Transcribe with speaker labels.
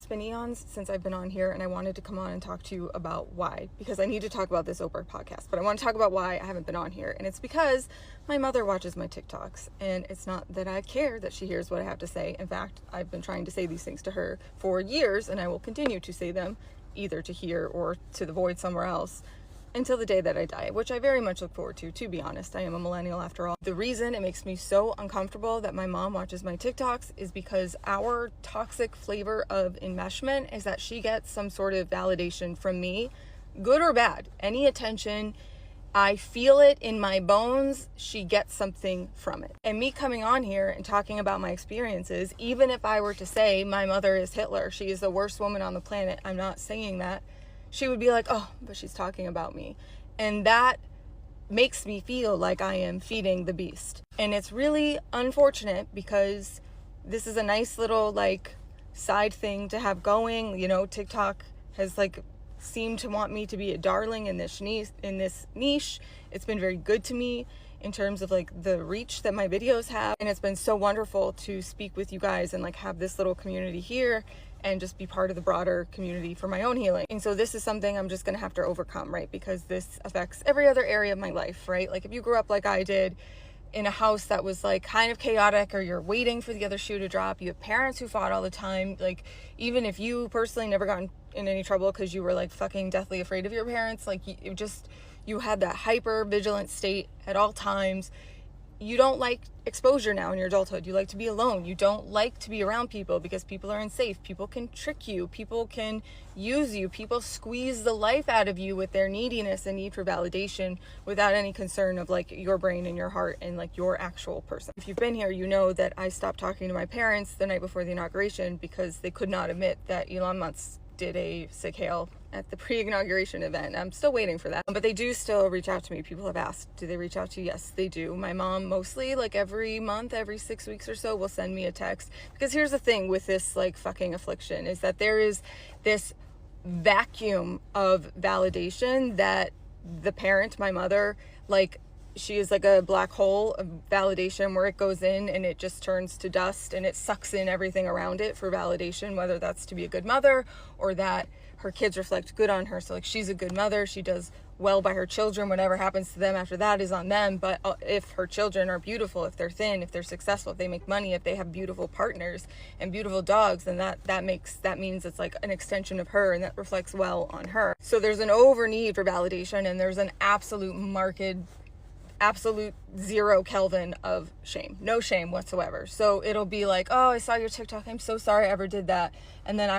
Speaker 1: been eons since I've been on here, and I wanted to come on and talk to you about why, because I need to talk about this Oprah podcast, but I want to talk about why I haven't been on here. And it's because my mother watches my TikToks, and it's not that I care that she hears what I have to say. In fact, I've been trying to say these things to her for years, and I will continue to say them either to here or to the void somewhere else until the day that I die, which I very much look forward to be honest. I am a millennial after all. The reason it makes me so uncomfortable that my mom watches my TikToks is because our toxic flavor of enmeshment is that she gets some sort of validation from me, good or bad. Any attention, I feel it in my bones, she gets something from it. And me coming on here and talking about my experiences, even if I were to say my mother is Hitler, she is the worst woman on the planet, I'm not saying that, she would be like, oh, but she's talking about me. And that makes me feel like I am feeding the beast. And it's really unfortunate because this is a nice little side thing to have going. You know, TikTok has seemed to want me to be a darling in this niche. It's been very good to me in terms of the reach that my videos have. And it's been so wonderful to speak with you guys and have this little community here and just be part of the broader community for my own healing. And so this is something I'm just gonna have to overcome, right? Because this affects every other area of my life, right? If you grew up like I did in a house that was kind of chaotic, or you're waiting for the other shoe to drop, you have parents who fought all the time, even if you personally never got in any trouble because you were fucking deathly afraid of your parents, you had that hyper vigilant state at all times. You don't like exposure now in your adulthood. You like to be alone. You don't like to be around people because people are unsafe. People can trick you. People can use you. People squeeze the life out of you with their neediness and need for validation without any concern of your brain and your heart and your actual person. If you've been here, you know that I stopped talking to my parents the night before the inauguration because they could not admit that Elon Musk did a sick hail at the pre-inauguration event. I'm still waiting for that, but they do still reach out to me. People have asked, do they reach out to you? Yes, they do. My mom mostly every month, every 6 weeks or so will send me a text, because here's the thing with this fucking affliction is that there is this vacuum of validation that the parent, my mother, she is a black hole of validation where it goes in and it just turns to dust and it sucks in everything around it for validation, whether that's to be a good mother or that her kids reflect good on her. So she's a good mother, she does well by her children, whatever happens to them after that is on them. But if her children are beautiful, if they're thin, if they're successful, if they make money, if they have beautiful partners and beautiful dogs, then that means it's an extension of her and that reflects well on her. So there's an over need for validation, and there's an absolute 0 Kelvin of shame. No shame whatsoever. So it'll be oh, I saw your TikTok, I'm so sorry I ever did that. And then